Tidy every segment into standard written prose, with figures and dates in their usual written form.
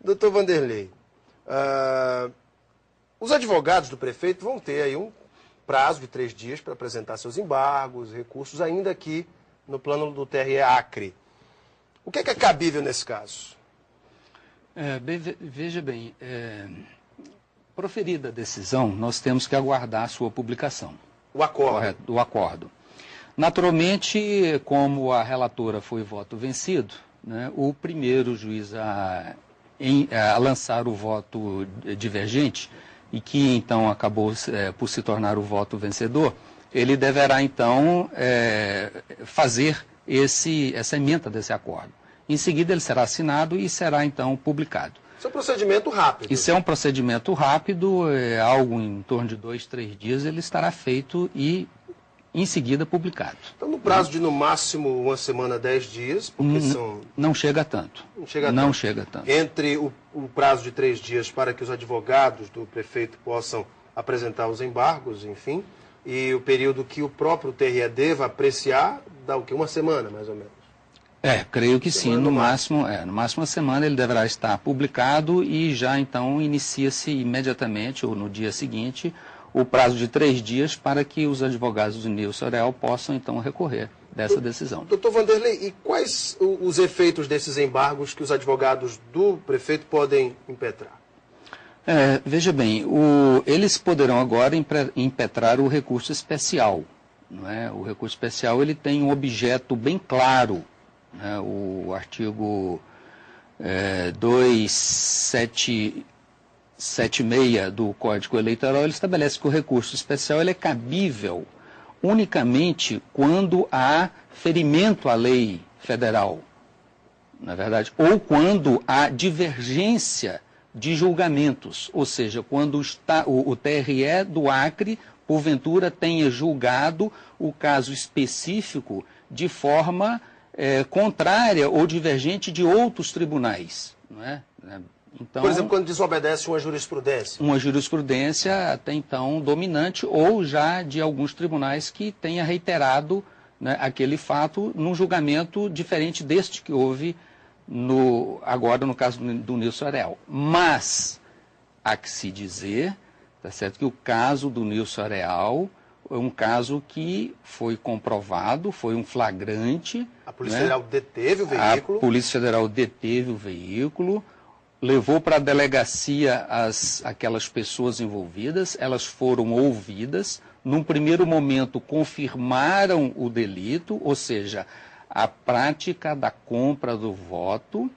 Doutor Vanderlei, os advogados do prefeito vão ter aí um prazo de 3 dias para apresentar seus embargos, recursos, ainda aqui no plano do TRE Acre. O que é cabível nesse caso? Veja bem, proferida a decisão, nós temos que aguardar a sua publicação. O acordo. Correto, o acordo. Naturalmente, como a relatora foi voto vencido, né, o primeiro juiz a lançar o voto divergente, e que então acabou por se tornar o voto vencedor, ele deverá então fazer essa ementa desse acordo. Em seguida ele será assinado e será então publicado. Isso é um procedimento rápido. Isso é um procedimento rápido, algo em torno de 2, 3 dias ele estará feito e em seguida publicado. Então no prazo de no máximo 1 semana, 10 dias, porque não chega tanto. Não chega tanto. Entre o prazo de 3 dias para que os advogados do prefeito possam apresentar os embargos, enfim, e o período que o próprio TRE deva apreciar, dá o quê? 1 semana, mais ou menos? Creio que sim, no máximo 1 semana ele deverá estar publicado e já então inicia-se imediatamente, ou no dia seguinte, o prazo de 3 dias para que os advogados do Nilson Areal possam então recorrer dessa decisão. Doutor Vanderlei, e quais os efeitos desses embargos que os advogados do prefeito podem impetrar? Veja bem, eles poderão agora impetrar o recurso especial. Não é? O recurso especial ele tem um objeto bem claro. Né? O artigo 276 do Código Eleitoral ele estabelece que o recurso especial ele é cabível unicamente quando há ferimento à lei federal, na verdade, ou quando há divergência de julgamentos, ou seja, quando o TRE do Acre, porventura, tenha julgado o caso específico de forma contrária ou divergente de outros tribunais. Não é? Então, por exemplo, quando desobedece uma jurisprudência. Uma jurisprudência até então dominante ou já de alguns tribunais que tenha reiterado, né, aquele fato num julgamento diferente deste que houve agora no caso do Nilson Areal. Mas há que se dizer, tá certo, que o caso do Nilson Areal é um caso que foi comprovado, foi um flagrante. A Polícia Federal deteve o veículo. A Polícia Federal deteve o veículo, levou para a delegacia aquelas pessoas envolvidas, elas foram ouvidas, num primeiro momento confirmaram o delito, ou seja, a prática da compra do voto,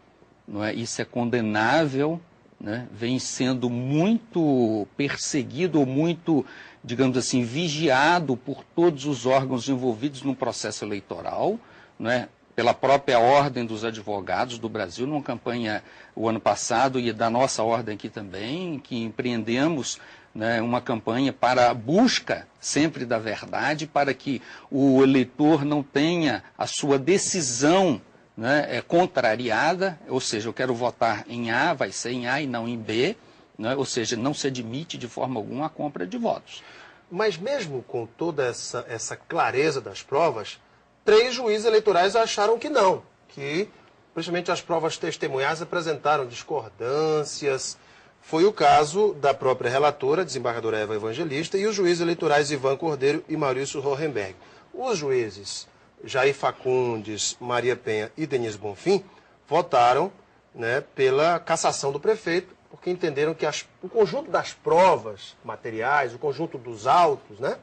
não é? Isso é condenável, né? Vem sendo muito perseguido ou muito, digamos assim, vigiado por todos os órgãos envolvidos no processo eleitoral, não é? Pela própria Ordem dos Advogados do Brasil, numa campanha o ano passado e da nossa ordem aqui também, que empreendemos, né, uma campanha para a busca sempre da verdade, para que o eleitor não tenha a sua decisão, né, contrariada, ou seja, eu quero votar em A, vai ser em A e não em B, né, ou seja, não se admite de forma alguma a compra de votos. Mas mesmo com toda essa clareza das provas, 3 juízes eleitorais acharam que não, que principalmente as provas testemunhais apresentaram discordâncias. Foi o caso da própria relatora, desembargadora Eva Evangelista, e os juízes eleitorais Ivan Cordeiro e Maurício Hohenberg. Os juízes Jair Facundes, Maria Penha e Denise Bonfim votaram, né, pela cassação do prefeito, porque entenderam que o conjunto das provas materiais, o conjunto dos autos, né,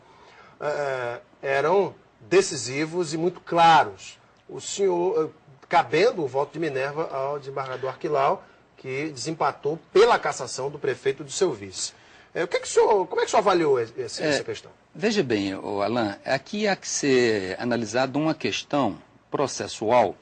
eram decisivos e muito claros. O senhor, cabendo o voto de Minerva ao desembargador Arquilau, que desempatou pela cassação do prefeito do seu vice. Como é que o senhor avaliou essa questão? Veja bem, Alain, aqui há que ser analisada uma questão processual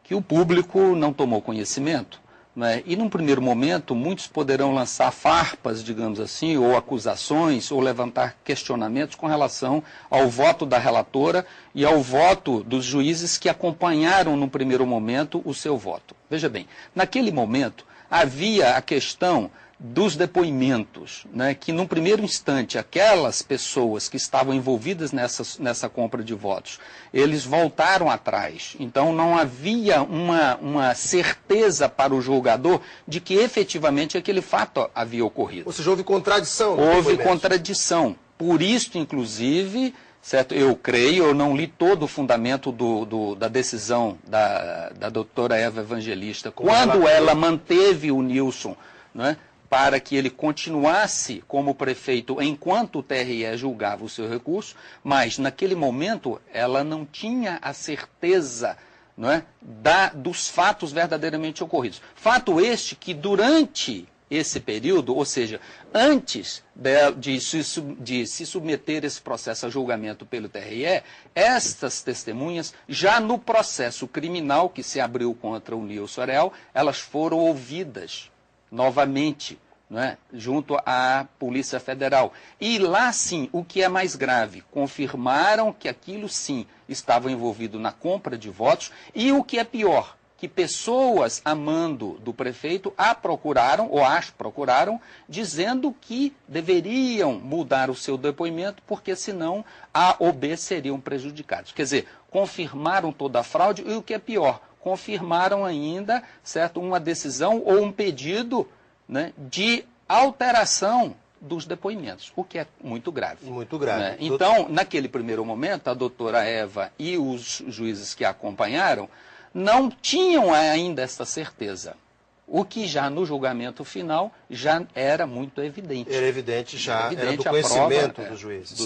que o público não tomou conhecimento, né? E num primeiro momento muitos poderão lançar farpas, digamos assim, ou acusações, ou levantar questionamentos com relação ao voto da relatora e ao voto dos juízes que acompanharam no primeiro momento o seu voto. Veja bem, naquele momento havia a questão dos depoimentos, né, que num primeiro instante aquelas pessoas que estavam envolvidas nessa compra de votos, eles voltaram atrás. Então não havia uma certeza para o julgador de que efetivamente aquele fato havia ocorrido. Ou seja, houve contradição. Houve contradição. Por isso, inclusive, certo, eu creio, eu não li todo o fundamento da decisão da doutora Eva Evangelista, quando ela manteve o Nilson, né, para que ele continuasse como prefeito enquanto o TRE julgava o seu recurso, mas naquele momento ela não tinha a certeza, não é, dos fatos verdadeiramente ocorridos. Fato este que durante esse período, ou seja, antes de se submeter esse processo a julgamento pelo TRE, estas testemunhas, já no processo criminal que se abriu contra o Nilson Areal, elas foram ouvidas novamente, não é, junto à Polícia Federal. E lá, sim, o que é mais grave, confirmaram que aquilo, sim, estava envolvido na compra de votos, e o que é pior, que pessoas a mando do prefeito as procuraram, dizendo que deveriam mudar o seu depoimento, porque senão A ou B seriam prejudicados. Quer dizer, confirmaram toda a fraude, e o que é pior, confirmaram ainda, certo, uma decisão ou um pedido, né, de alteração dos depoimentos, o que é muito grave. Muito grave. Né? Então, naquele primeiro momento, a doutora Eva e os juízes que a acompanharam não tinham ainda essa certeza, o que já no julgamento final já era muito evidente. Era evidente já, Evidente era do conhecimento dos juízes.